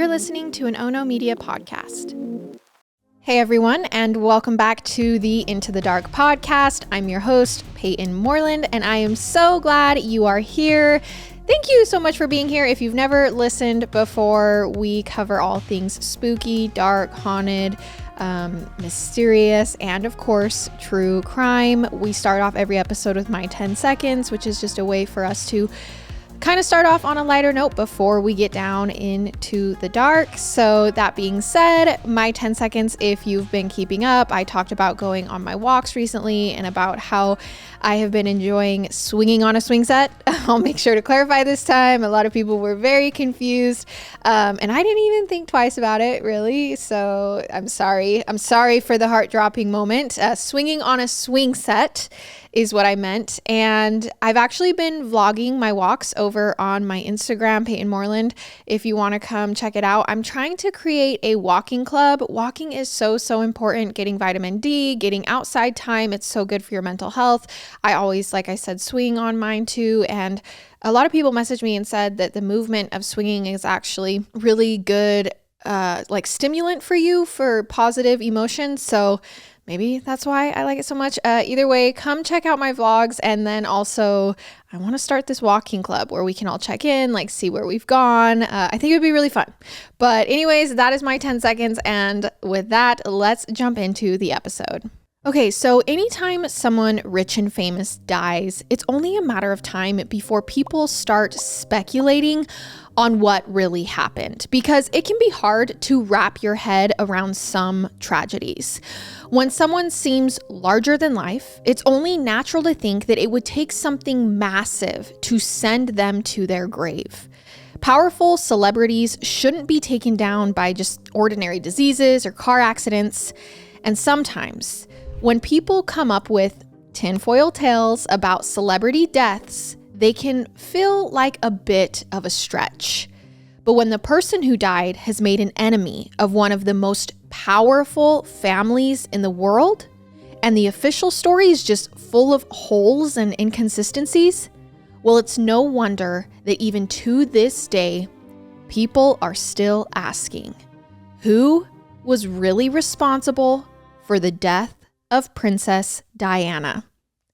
You're listening to an Ono Media podcast. Hey everyone, and welcome back to the Into the Dark podcast. I'm your host, Payton Moreland, and I am so glad you are here. Thank you so much for being here. If you've never listened before, we cover all things spooky, dark, haunted, mysterious, and of course, true crime. We start off every episode with my 10 seconds, which is just a way for us to kind of start off on a lighter note before we get down into the dark. So that being said, my 10 seconds, if you've been keeping up, I talked about going on my walks recently and about how I have been enjoying swinging on a swing set. I'll make sure to clarify this time. A lot of people were very confused, and I didn't even think twice about it, really. So I'm sorry. I'm sorry for the heart-dropping moment. Swinging on a swing set is what I meant. And I've actually been vlogging my walks over on my Instagram, Payton Moreland. If you want to come check it out, I'm trying to create a walking club. Walking is so important. Getting vitamin D, getting outside time. It's so good for your mental health. I always, like I said, swing on mine too. And a lot of people messaged me and said that the movement of swinging is actually really good, like stimulant for you for positive emotions. So maybe that's why I like it so much. Either way, come check out my vlogs. And then also, I want to start this walking club where we can all check in, like see where we've gone. I think it would be really fun. But anyways, that is my 10 seconds. And with that, let's jump into the episode. Okay, so anytime someone rich and famous dies, it's only a matter of time before people start speculating on what really happened, because it can be hard to wrap your head around some tragedies. When someone seems larger than life, it's only natural to think that it would take something massive to send them to their grave. Powerful celebrities shouldn't be taken down by just ordinary diseases or car accidents. And sometimes, when people come up with tinfoil tales about celebrity deaths, they can feel like a bit of a stretch. But when the person who died has made an enemy of one of the most powerful families in the world, and the official story is just full of holes and inconsistencies, well, it's no wonder that even to this day, people are still asking, who was really responsible for the death of Princess Diana?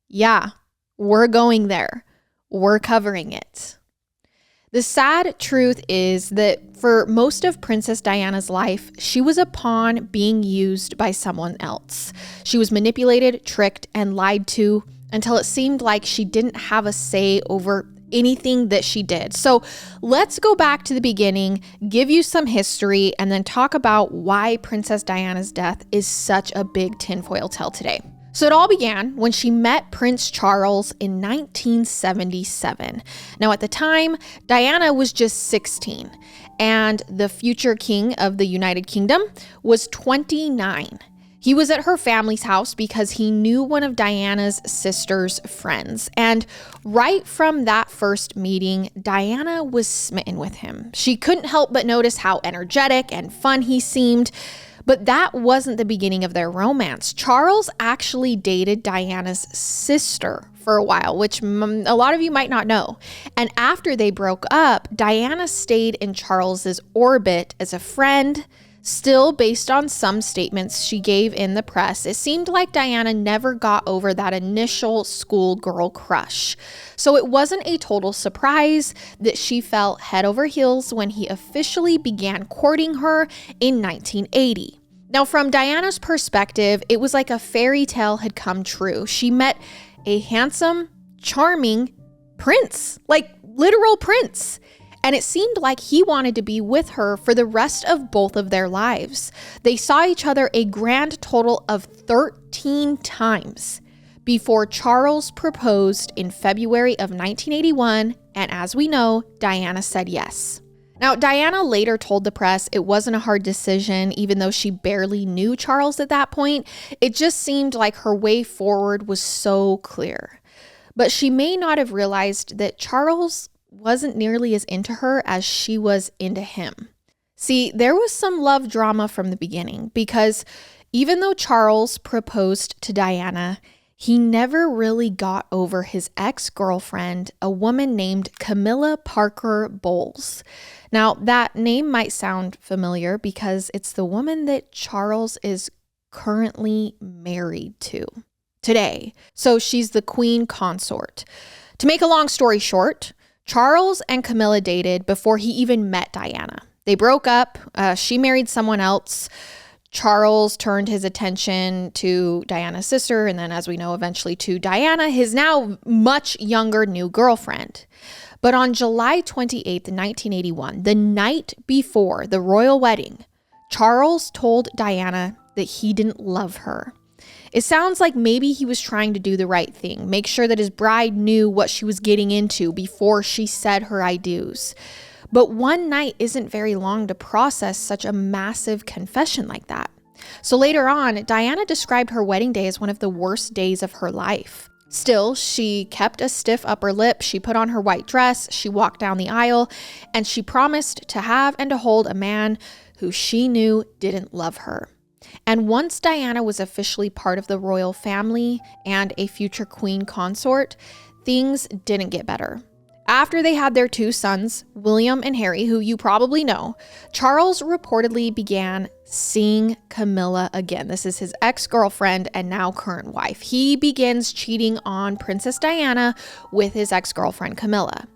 Yeah, we're going there. We're covering it. The sad truth is that for most of Princess Diana's life, she was a pawn being used by someone else. She was manipulated, tricked, and lied to until it seemed like she didn't have a say over anything that she did. So let's go back to the beginning, give you some history, and then talk about why Princess Diana's death is such a big tinfoil tale today. So it all began when she met Prince Charles in 1977. Now at the time, Diana was just 16, and the future king of the United Kingdom was 29. He was at her family's house because he knew one of Diana's sister's friends. And right from that first meeting, Diana was smitten with him. She couldn't help but notice how energetic and fun he seemed. But that wasn't the beginning of their romance. Charles actually dated Diana's sister for a while, which a lot of you might not know. And after they broke up, Diana stayed in Charles's orbit as a friend. Still, based on some statements she gave in the press, it seemed like Diana never got over that initial schoolgirl crush. So it wasn't a total surprise that she fell head over heels when he officially began courting her in 1980. Now, from Diana's perspective, it was like a fairy tale had come true. She met a handsome, charming prince, like literal prince. And it seemed like he wanted to be with her for the rest of both of their lives. They saw each other a grand total of 13 times before Charles proposed in February of 1981. And as we know, Diana said yes. Now, Diana later told the press it wasn't a hard decision, even though she barely knew Charles at that point. It just seemed like her way forward was so clear. But she may not have realized that Charles wasn't nearly as into her as she was into him. See, there was some love drama from the beginning because even though Charles proposed to Diana, he never really got over his ex-girlfriend, a woman named Camilla Parker Bowles. Now, that name might sound familiar because it's the woman that Charles is currently married to today. So she's the queen consort. To make a long story short, Charles and Camilla dated before he even met Diana. They broke up. She married someone else. Charles turned his attention to Diana's sister, and then, as we know, eventually to Diana, his now much younger new girlfriend. But on July 28th, 1981, the night before the royal wedding, Charles told Diana that he didn't love her. It sounds like maybe he was trying to do the right thing, make sure that his bride knew what she was getting into before she said her I do's. But one night isn't very long to process such a massive confession like that. So later on, Diana described her wedding day as one of the worst days of her life. Still, she kept a stiff upper lip, she put on her white dress, she walked down the aisle, and she promised to have and to hold a man who she knew didn't love her. And once Diana was officially part of the royal family and a future queen consort, things didn't get better. After they had their two sons, William and Harry, who you probably know, Charles reportedly began seeing Camilla again. This is his ex-girlfriend and now current wife. He begins cheating on Princess Diana with his ex-girlfriend Camilla.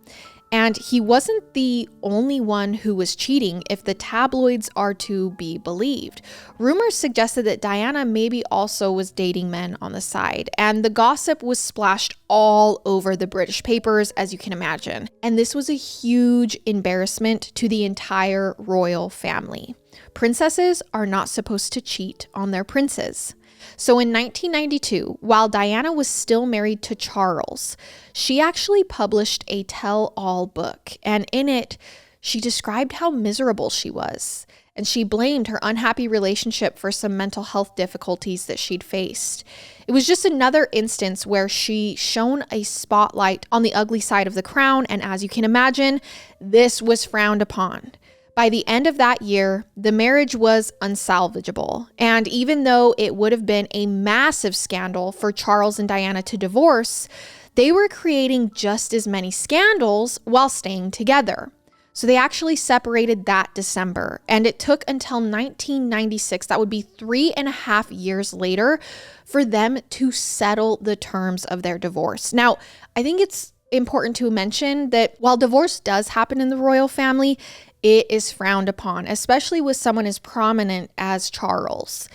And he wasn't the only one who was cheating, if the tabloids are to be believed. Rumors suggested that Diana maybe also was dating men on the side, and the gossip was splashed all over the British papers, as you can imagine. And this was a huge embarrassment to the entire royal family. Princesses are not supposed to cheat on their princes. So in 1992, while Diana was still married to Charles, she actually published a tell-all book, and in it, she described how miserable she was, and she blamed her unhappy relationship for some mental health difficulties that she'd faced. It was just another instance where she shone a spotlight on the ugly side of the crown, and as you can imagine, this was frowned upon. By the end of that year, the marriage was unsalvageable. And even though it would have been a massive scandal for Charles and Diana to divorce, they were creating just as many scandals while staying together. So they actually separated that December. And it took until 1996, that would be 3.5 years later, for them to settle the terms of their divorce. Now, I think it's important to mention that while divorce does happen in the royal family, it is frowned upon, especially with someone as prominent as Charles.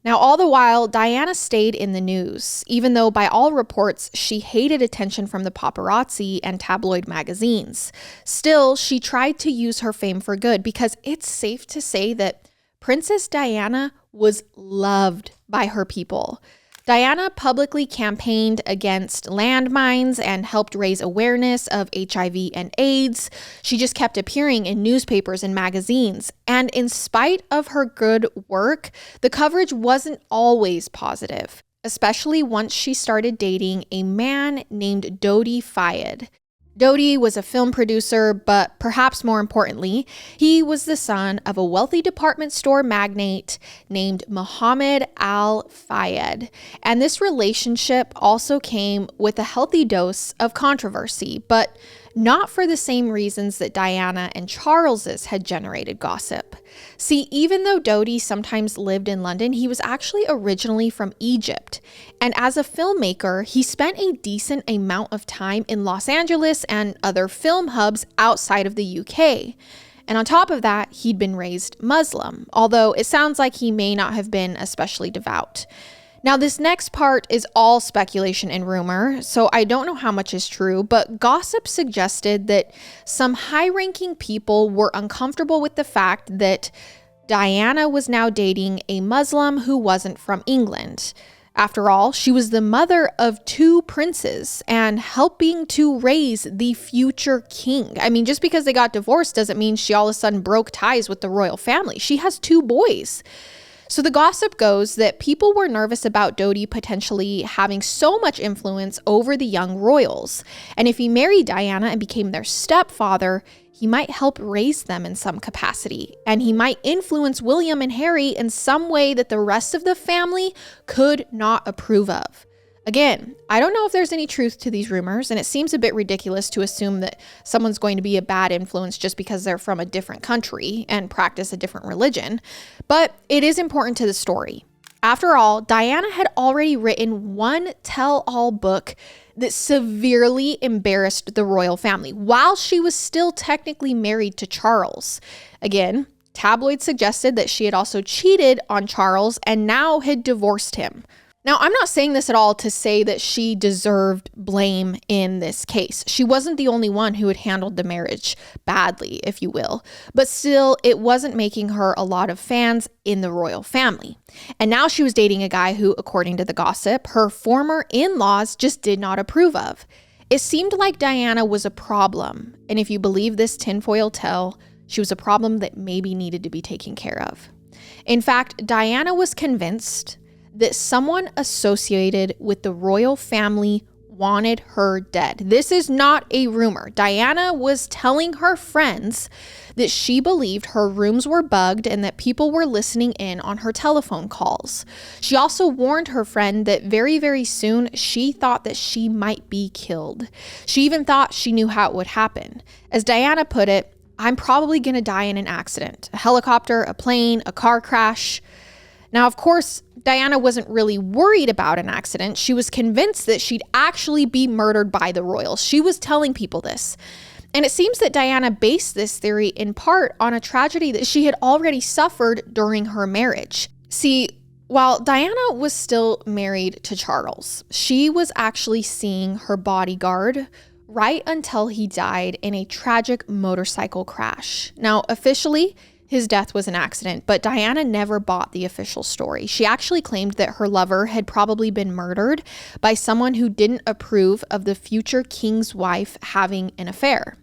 Now, all the while, Diana stayed in the news, even though by all reports, she hated attention from the paparazzi and tabloid magazines. Still, she tried to use her fame for good, because it's safe to say that Princess Diana was loved by her people. Diana publicly campaigned against landmines and helped raise awareness of HIV and AIDS. She just kept appearing in newspapers and magazines. And in spite of her good work, the coverage wasn't always positive, especially once she started dating a man named Dodi Fayed. Dodi was a film producer, but perhaps more importantly, he was the son of a wealthy department store magnate named Mohamed Al-Fayed. And this relationship also came with a healthy dose of controversy, but not for the same reasons that Diana and Charles's had generated gossip. See, even though Dodi sometimes lived in London, he was actually originally from Egypt. And as a filmmaker, he spent a decent amount of time in Los Angeles and other film hubs outside of the UK. And on top of that, he'd been raised Muslim, although it sounds like he may not have been especially devout. Now, this next part is all speculation and rumor, so I don't know how much is true, but gossip suggested that some high-ranking people were uncomfortable with the fact that Diana was now dating a Muslim who wasn't from England. After all, she was the mother of 2 princes and helping to raise the future king. I mean, just because they got divorced doesn't mean she all of a sudden broke ties with the royal family. She has 2 boys. So the gossip goes that people were nervous about Dodi potentially having so much influence over the young royals. And if he married Diana and became their stepfather, he might help raise them in some capacity. And he might influence William and Harry in some way that the rest of the family could not approve of. Again, I don't know if there's any truth to these rumors, and it seems a bit ridiculous to assume that someone's going to be a bad influence just because they're from a different country and practice a different religion, but it is important to the story. After all, Diana had already written one tell-all book that severely embarrassed the royal family while she was still technically married to Charles. Again, tabloids suggested that she had also cheated on Charles and now had divorced him. Now, I'm not saying this at all to say that she deserved blame in this case. She wasn't the only one who had handled the marriage badly, if you will. But still, it wasn't making her a lot of fans in the royal family. And now she was dating a guy who, according to the gossip, her former in-laws just did not approve of. It seemed like Diana was a problem. And if you believe this tinfoil tale, she was a problem that maybe needed to be taken care of. In fact, Diana was convinced that someone associated with the royal family wanted her dead. This is not a rumor. Diana was telling her friends that she believed her rooms were bugged and that people were listening in on her telephone calls. She also warned her friend that very, very soon she thought that she might be killed. She even thought she knew how it would happen. As Diana put it, "I'm probably going to die in an accident, a helicopter, a plane, a car crash." Now, of course, Diana wasn't really worried about an accident. She was convinced that she'd actually be murdered by the royals. She was telling people this. And it seems that Diana based this theory in part on a tragedy that she had already suffered during her marriage. See, while Diana was still married to Charles, she was actually seeing her bodyguard right until he died in a tragic motorcycle crash. Now, officially, his death was an accident, but Diana never bought the official story. She actually claimed that her lover had probably been murdered by someone who didn't approve of the future king's wife having an affair.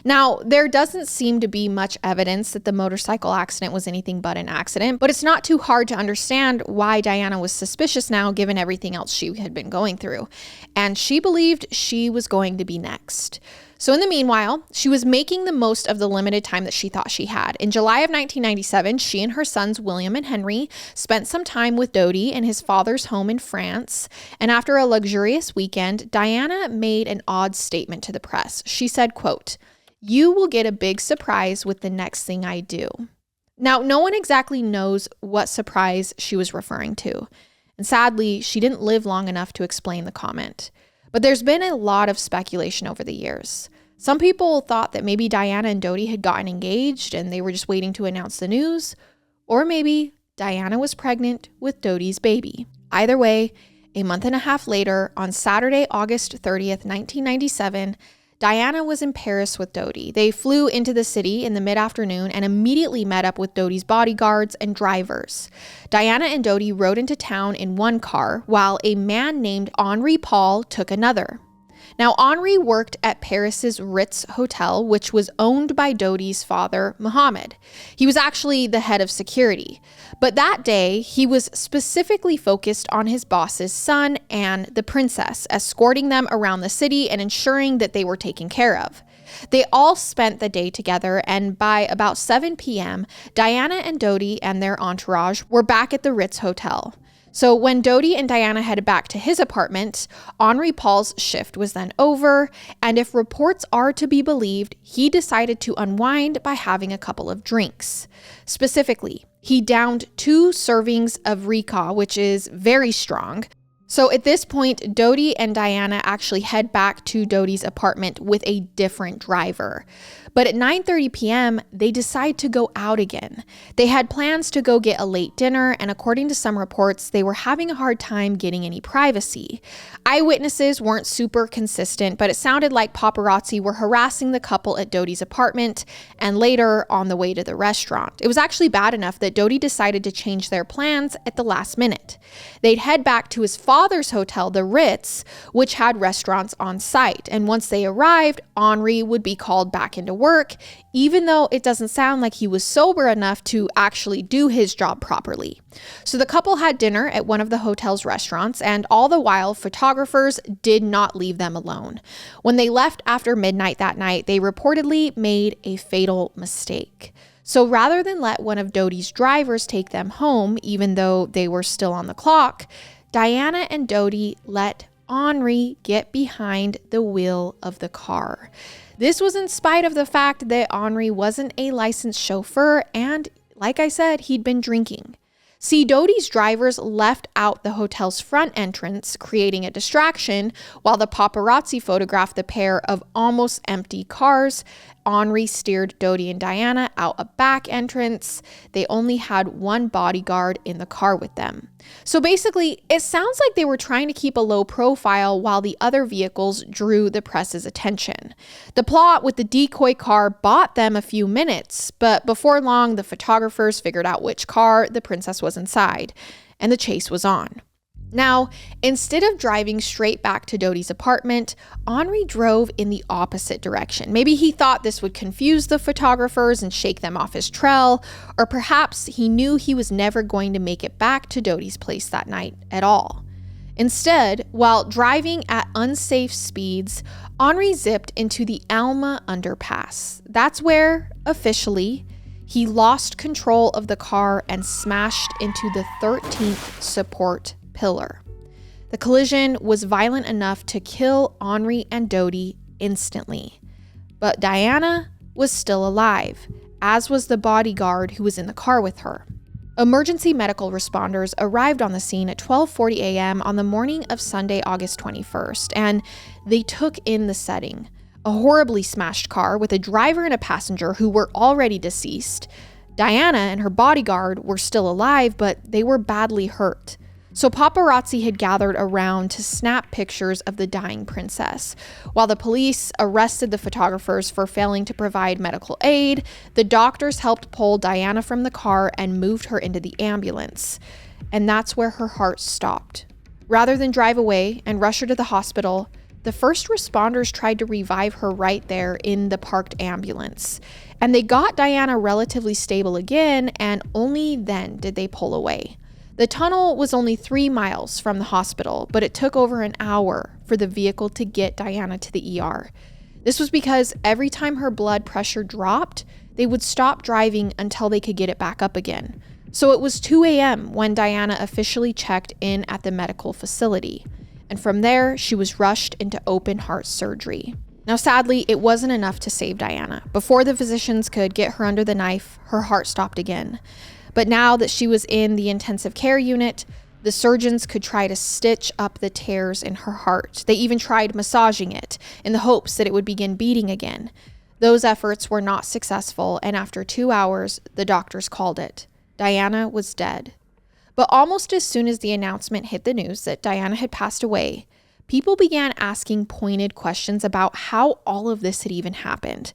Now, there doesn't seem to be much evidence that the motorcycle accident was anything but an accident, but it's not too hard to understand why Diana was suspicious now given everything else she had been going through. And she believed she was going to be next. So in the meanwhile, she was making the most of the limited time that she thought she had. In July of 1997, she and her sons, William and Henry, spent some time with Dodi in his father's home in France. And after a luxurious weekend, Diana made an odd statement to the press. She said, quote, "You will get a big surprise with the next thing I do." Now, no one exactly knows what surprise she was referring to. And sadly, she didn't live long enough to explain the comment. But there's been a lot of speculation over the years. Some people thought that maybe Diana and Dodi had gotten engaged and they were just waiting to announce the news. Or maybe Diana was pregnant with Dodi's baby. Either way, a month and a half later, on Saturday, August 30th, 1997, Diana was in Paris with Dodi. They flew into the city in the mid-afternoon and immediately met up with Dodi's bodyguards and drivers. Diana and Dodi rode into town in one car, while a man named Henri Paul took another. Now, Henri worked at Paris's Ritz Hotel, which was owned by Dodi's father, Mohamed. He was actually the head of security. But that day, he was specifically focused on his boss's son and the princess, escorting them around the city and ensuring that they were taken care of. They all spent the day together, and by about 7 p.m., Diana and Dodi and their entourage were back at the Ritz Hotel. So when Dodi and Diana headed back to his apartment, Henri Paul's shift was then over, and if reports are to be believed, he decided to unwind by having a couple of drinks. Specifically, he downed 2 servings of Rika, which is very strong. So at this point, Dodi and Diana actually head back to Dodi's apartment with a different driver. But at 9:30 p.m., they decide to go out again. They had plans to go get a late dinner, and according to some reports, they were having a hard time getting any privacy. Eyewitnesses weren't super consistent, but it sounded like paparazzi were harassing the couple at Dodi's apartment and later on the way to the restaurant. It was actually bad enough that Dodi decided to change their plans at the last minute. They'd head back to his father's hotel, the Ritz, which had restaurants on site. And once they arrived, Henri would be called back into work, even though it doesn't sound like he was sober enough to actually do his job properly. So the couple had dinner at one of the hotel's restaurants, and all the while, photographers did not leave them alone. When they left after midnight that night, they reportedly made a fatal mistake. So rather than let one of Dodi's drivers take them home, even though they were still on the clock, Diana and Dodi let Henri get behind the wheel of the car. This was in spite of the fact that Henri wasn't a licensed chauffeur and, like I said, he'd been drinking. See, Dodi's drivers left out the hotel's front entrance, creating a distraction, while the paparazzi photographed the pair of almost empty cars. Henri steered Dodi and Diana out a back entrance. They only had one bodyguard in the car with them. So basically, it sounds like they were trying to keep a low profile while the other vehicles drew the press's attention. The plot with the decoy car bought them a few minutes, but before long, the photographers figured out which car the princess was inside, and the chase was on. Now, instead of driving straight back to Dodi's apartment, Henri drove in the opposite direction. Maybe he thought this would confuse the photographers and shake them off his trail, or perhaps he knew he was never going to make it back to Dodi's place that night at all. Instead, while driving at unsafe speeds, Henri zipped into the Alma underpass. That's where, officially, he lost control of the car and smashed into the 13th support pillar. The collision was violent enough to kill Henri and Dodi instantly. But Diana was still alive, as was the bodyguard who was in the car with her. Emergency medical responders arrived on the scene at 12:40 a.m. on the morning of Sunday, August 21st, and they took in the setting. A horribly smashed car with a driver and a passenger who were already deceased. Diana and her bodyguard were still alive, but they were badly hurt. So paparazzi had gathered around to snap pictures of the dying princess. While the police arrested the photographers for failing to provide medical aid, the doctors helped pull Diana from the car and moved her into the ambulance. And that's where her heart stopped. Rather than drive away and rush her to the hospital, the first responders tried to revive her right there in the parked ambulance. And they got Diana relatively stable again, and only then did they pull away. The tunnel was only 3 miles from the hospital, but it took over an hour for the vehicle to get Diana to the ER. This was because every time her blood pressure dropped, they would stop driving until they could get it back up again. So it was 2 a.m. when Diana officially checked in at the medical facility. And from there, she was rushed into open heart surgery. Now, sadly, it wasn't enough to save Diana. Before the physicians could get her under the knife, her heart stopped again. But now that she was in the intensive care unit, the surgeons could try to stitch up the tears in her heart. They even tried massaging it in the hopes that it would begin beating again. Those efforts were not successful, and after 2 hours, the doctors called it. Diana was dead. But almost as soon as the announcement hit the news that Diana had passed away, people began asking pointed questions about how all of this had even happened.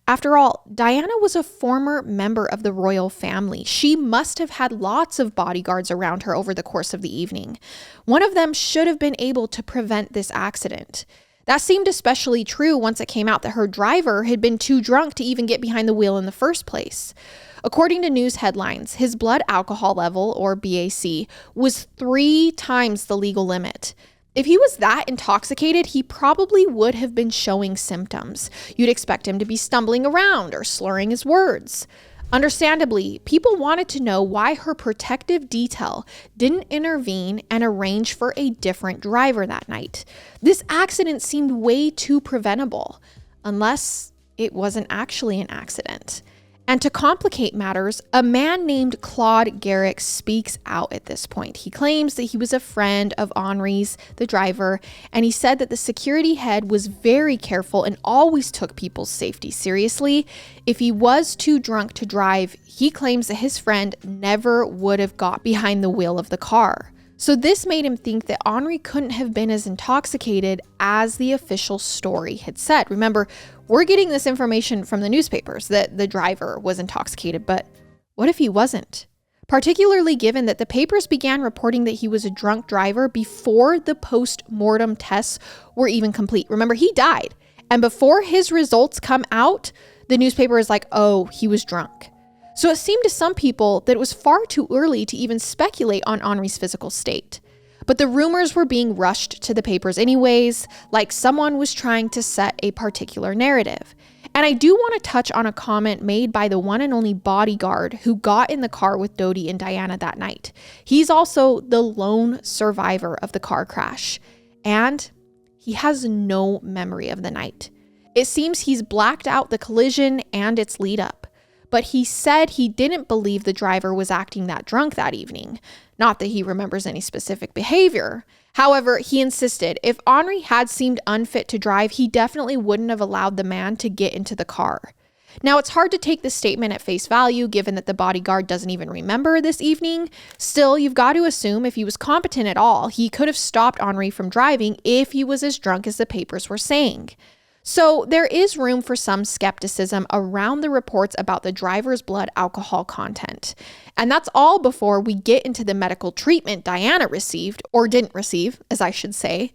After all, Diana was a former member of the royal family. She must have had lots of bodyguards around her over the course of the evening. One of them should have been able to prevent this accident. That seemed especially true once it came out that her driver had been too drunk to even get behind the wheel in the first place. According to news headlines, his blood alcohol level, or BAC, was 3 times the legal limit. If he was that intoxicated, he probably would have been showing symptoms. You'd expect him to be stumbling around or slurring his words. Understandably, people wanted to know why her protective detail didn't intervene and arrange for a different driver that night. This accident seemed way too preventable, unless it wasn't actually an accident. And to complicate matters, a man named Claude Garrick speaks out at this point. He claims that he was a friend of Henri's, the driver, and he said that the security head was very careful and always took people's safety seriously. If he was too drunk to drive, he claims that his friend never would have got behind the wheel of the car. So this made him think that Henri couldn't have been as intoxicated as the official story had said. Remember, we're getting this information from the newspapers that the driver was intoxicated, but what if he wasn't? Particularly given that the papers began reporting that he was a drunk driver before the post-mortem tests were even complete. Remember, he died, and before his results come out, the newspaper is like, oh, he was drunk. So it seemed to some people that it was far too early to even speculate on Henri's physical state. But the rumors were being rushed to the papers anyways, like someone was trying to set a particular narrative. And I do want to touch on a comment made by the one and only bodyguard who got in the car with Dodi and Diana that night. He's also the lone survivor of the car crash, and he has no memory of the night. It seems he's blacked out the collision and its lead up, but he said he didn't believe the driver was acting that drunk that evening. Not that he remembers any specific behavior. However, he insisted if Henri had seemed unfit to drive, he definitely wouldn't have allowed the man to get into the car. Now, it's hard to take this statement at face value, given that the bodyguard doesn't even remember this evening. Still, you've got to assume if he was competent at all, he could have stopped Henri from driving if he was as drunk as the papers were saying. So there is room for some skepticism around the reports about the driver's blood alcohol content. And that's all before we get into the medical treatment Diana received, or didn't receive, as I should say.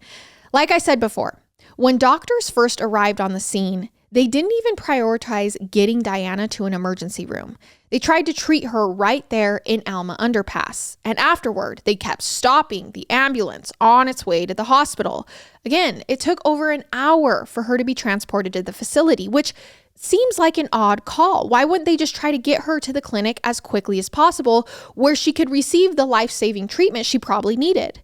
Like I said before, when doctors first arrived on the scene, they didn't even prioritize getting Diana to an emergency room. They tried to treat her right there in Alma Underpass. And afterward, they kept stopping the ambulance on its way to the hospital. Again, it took over an hour for her to be transported to the facility, which seems like an odd call. Why wouldn't they just try to get her to the clinic as quickly as possible, where she could receive the life-saving treatment she probably needed?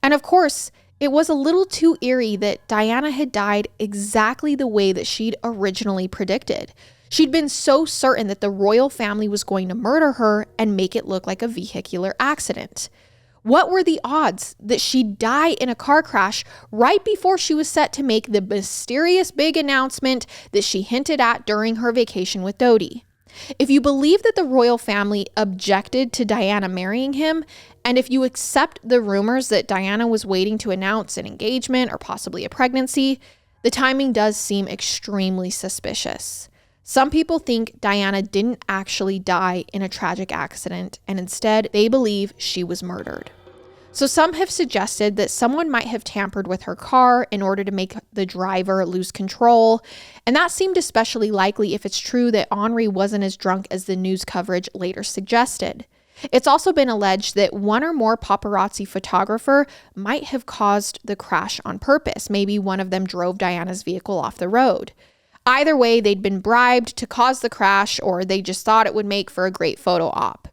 And of course, it was a little too eerie that Diana had died exactly the way that she'd originally predicted. She'd been so certain that the royal family was going to murder her and make it look like a vehicular accident. What were the odds that she'd die in a car crash right before she was set to make the mysterious big announcement that she hinted at during her vacation with Dodi? If you believe that the royal family objected to Diana marrying him, and if you accept the rumors that Diana was waiting to announce an engagement or possibly a pregnancy, the timing does seem extremely suspicious. Some people think Diana didn't actually die in a tragic accident, and instead they believe she was murdered. So some have suggested that someone might have tampered with her car in order to make the driver lose control, and that seemed especially likely if it's true that Henri wasn't as drunk as the news coverage later suggested. It's also been alleged that one or more paparazzi photographer might have caused the crash on purpose. Maybe one of them drove Diana's vehicle off the road. Either way, they'd been bribed to cause the crash, or they just thought it would make for a great photo op.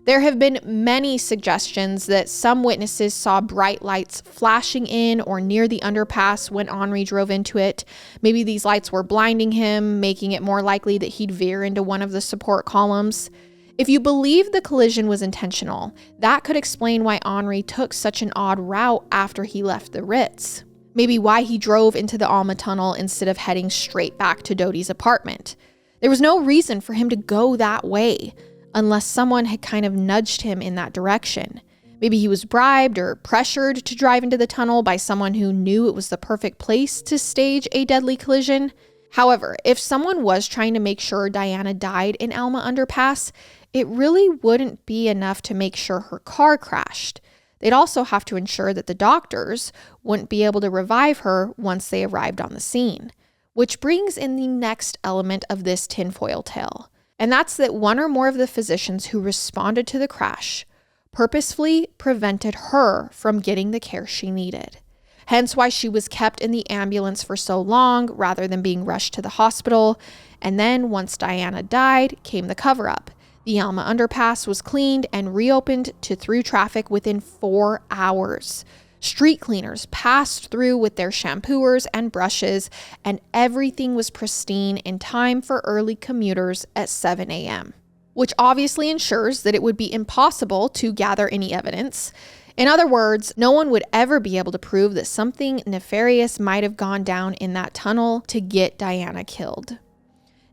There have been many suggestions that some witnesses saw bright lights flashing in or near the underpass when Henri drove into it. Maybe these lights were blinding him, making it more likely that he'd veer into one of the support columns. If you believe the collision was intentional, that could explain why Henri took such an odd route after he left the Ritz. Maybe why he drove into the Alma tunnel instead of heading straight back to Dodi's apartment. There was no reason for him to go that way, unless someone had kind of nudged him in that direction. Maybe he was bribed or pressured to drive into the tunnel by someone who knew it was the perfect place to stage a deadly collision. However, if someone was trying to make sure Diana died in Alma Underpass, it really wouldn't be enough to make sure her car crashed. They'd also have to ensure that the doctors wouldn't be able to revive her once they arrived on the scene. Which brings in the next element of this tinfoil tale. And that's that one or more of the physicians who responded to the crash purposefully prevented her from getting the care she needed. Hence why she was kept in the ambulance for so long rather than being rushed to the hospital. And then once Diana died, came the cover-up. The Alma Underpass was cleaned and reopened to through traffic within 4 hours. Street cleaners passed through with their shampooers and brushes, and everything was pristine in time for early commuters at 7 a.m., which obviously ensures that it would be impossible to gather any evidence. In other words, no one would ever be able to prove that something nefarious might have gone down in that tunnel to get Diana killed.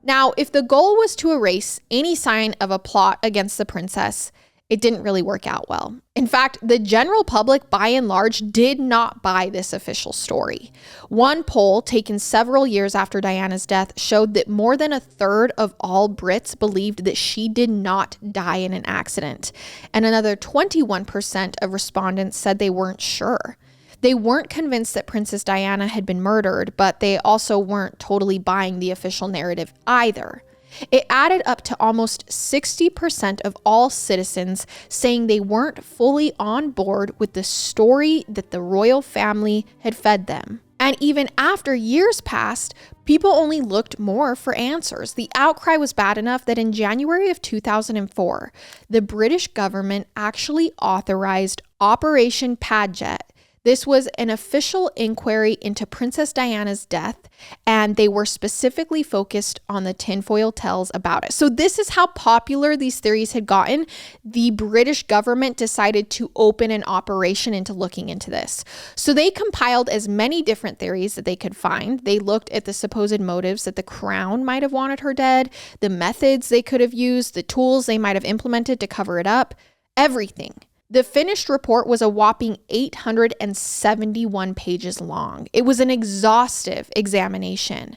Now, if the goal was to erase any sign of a plot against the princess, it didn't really work out well. In fact, the general public, by and large, did not buy this official story. One poll taken several years after Diana's death showed that more than a third of all Brits believed that she did not die in an accident, and another 21% of respondents said they weren't sure. They weren't convinced that Princess Diana had been murdered, but they also weren't totally buying the official narrative either. It added up to almost 60% of all citizens saying they weren't fully on board with the story that the royal family had fed them. And even after years passed, people only looked more for answers. The outcry was bad enough that in January of 2004, the British government actually authorized Operation Padget. This was an official inquiry into Princess Diana's death, and they were specifically focused on the tinfoil tales about it. So this is how popular these theories had gotten. The British government decided to open an operation into looking into this. So they compiled as many different theories that they could find. They looked at the supposed motives that the Crown might have wanted her dead, the methods they could have used, the tools they might have implemented to cover it up, everything. The finished report was a whopping 871 pages long. It was an exhaustive examination,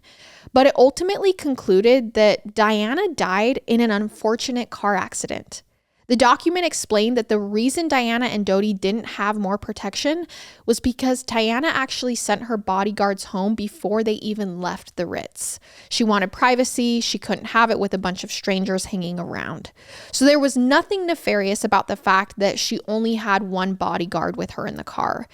but it ultimately concluded that Diana died in an unfortunate car accident. The document explained that the reason Diana and Dodi didn't have more protection was because Diana actually sent her bodyguards home before they even left the Ritz. She wanted privacy. She couldn't have it with a bunch of strangers hanging around. So there was nothing nefarious about the fact that she only had one bodyguard with her in the car.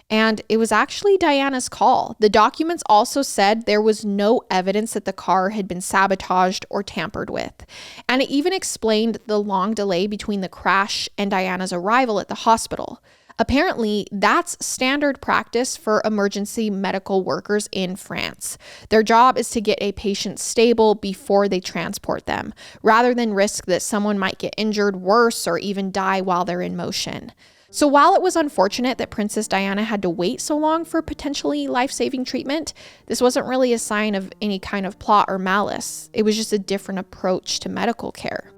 And it was actually Diana's call. The documents also said there was no evidence that the car had been sabotaged or tampered with. And it even explained the long delay between the crash and Diana's arrival at the hospital. Apparently, that's standard practice for emergency medical workers in France. Their job is to get a patient stable before they transport them, rather than risk that someone might get injured worse or even die while they're in motion. So while it was unfortunate that Princess Diana had to wait so long for potentially life-saving treatment, this wasn't really a sign of any kind of plot or malice. It was just a different approach to medical care.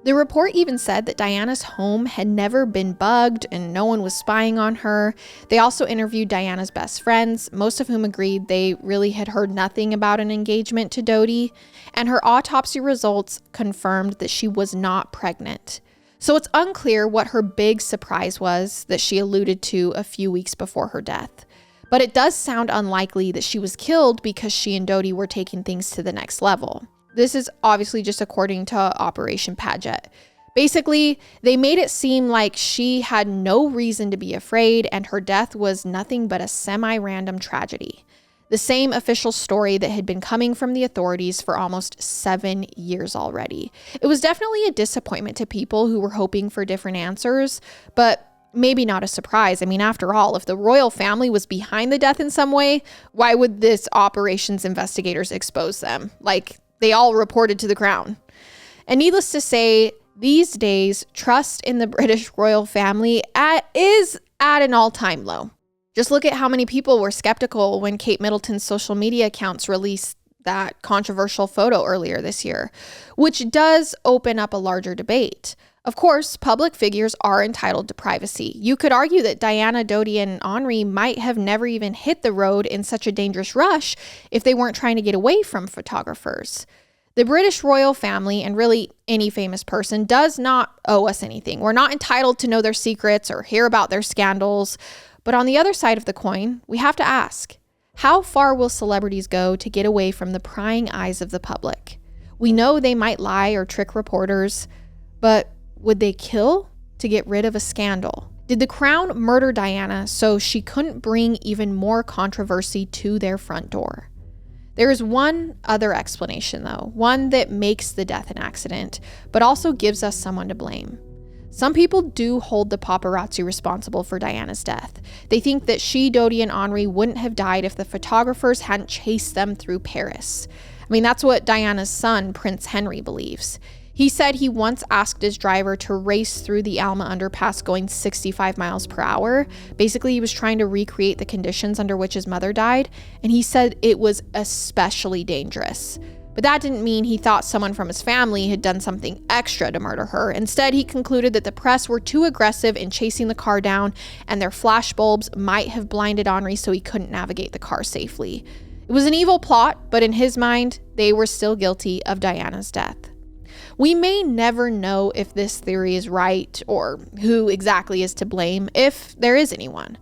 The report even said that Diana's home had never been bugged and no one was spying on her. They also interviewed Diana's best friends, most of whom agreed they really had heard nothing about an engagement to Dodi, and her autopsy results confirmed that she was not pregnant. So it's unclear what her big surprise was that she alluded to a few weeks before her death. But it does sound unlikely that she was killed because she and Dodi were taking things to the next level. This is obviously just according to Operation Padget. Basically, they made it seem like she had no reason to be afraid and her death was nothing but a semi-random tragedy. The same official story that had been coming from the authorities for almost 7 years already. It was definitely a disappointment to people who were hoping for different answers, but maybe not a surprise. I mean, after all, if the royal family was behind the death in some way, why would this operations investigators expose them? Like, they all reported to the Crown. And needless to say, these days, trust in the British royal family is at an all-time low. Just look at how many people were skeptical when Kate Middleton's social media accounts released that controversial photo earlier this year, which does open up a larger debate. Of course, public figures are entitled to privacy. You could argue that Diana, Dodi, and Henri might have never even hit the road in such a dangerous rush if they weren't trying to get away from photographers. The British royal family, and really any famous person, does not owe us anything. We're not entitled to know their secrets or hear about their scandals. But on the other side of the coin, we have to ask, how far will celebrities go to get away from the prying eyes of the public? We know they might lie or trick reporters, but would they kill to get rid of a scandal? Did the Crown murder Diana so she couldn't bring even more controversy to their front door? There is one other explanation, though, one that makes the death an accident, but also gives us someone to blame. Some people do hold the paparazzi responsible for Diana's death. They think that she, Dodi, and Henri wouldn't have died if the photographers hadn't chased them through Paris. I mean, that's what Diana's son, Prince Henry, believes. He said he once asked his driver to race through the Alma underpass going 65 miles per hour. Basically, he was trying to recreate the conditions under which his mother died, and he said it was especially dangerous. But that didn't mean he thought someone from his family had done something extra to murder her. Instead, he concluded that the press were too aggressive in chasing the car down, and their flash bulbs might have blinded Henri so he couldn't navigate the car safely. It was an evil plot, but in his mind, they were still guilty of Diana's death. We may never know if this theory is right or who exactly is to blame, if there is anyone.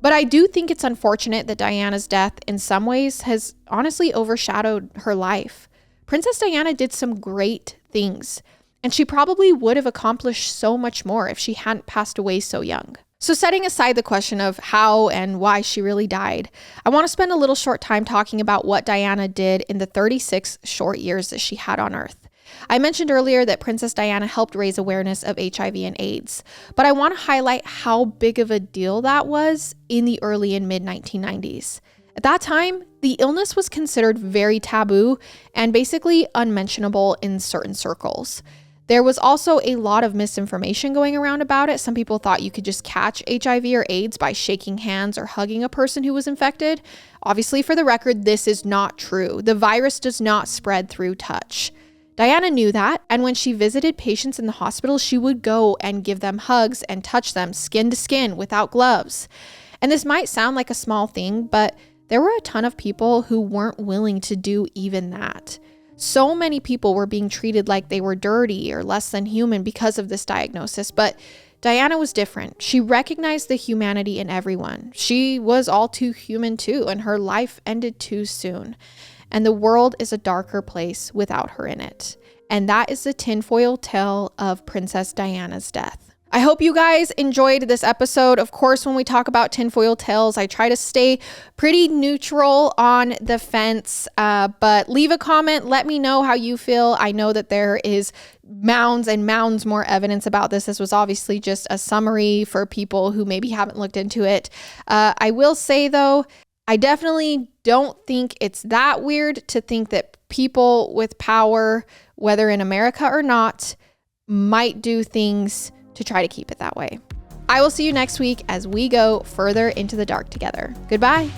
But I do think it's unfortunate that Diana's death in some ways has honestly overshadowed her life. Princess Diana did some great things, and she probably would have accomplished so much more if she hadn't passed away so young. So setting aside the question of how and why she really died, I want to spend a little short time talking about what Diana did in the 36 short years that she had on Earth. I mentioned earlier that Princess Diana helped raise awareness of HIV and AIDS, but I want to highlight how big of a deal that was in the early and mid 1990s. At that time, the illness was considered very taboo and basically unmentionable in certain circles. There was also a lot of misinformation going around about it. Some people thought you could just catch HIV or AIDS by shaking hands or hugging a person who was infected. Obviously, for the record, this is not true. The virus does not spread through touch. Diana knew that, and when she visited patients in the hospital, she would go and give them hugs and touch them skin to skin without gloves. And this might sound like a small thing, but there were a ton of people who weren't willing to do even that. So many people were being treated like they were dirty or less than human because of this diagnosis, but Diana was different. She recognized the humanity in everyone. She was all too human too, and her life ended too soon. And the world is a darker place without her in it. And that is the tinfoil tale of Princess Diana's death. I hope you guys enjoyed this episode. Of course, when we talk about tinfoil tales, I try to stay pretty neutral on the fence, but leave a comment. Let me know how you feel. I know that there is mounds and mounds more evidence about this. This was obviously just a summary for people who maybe haven't looked into it. I will say though, I definitely don't think it's that weird to think that people with power, whether in America or not, might do things to try to keep it that way. I will see you next week as we go further into the dark together. Goodbye.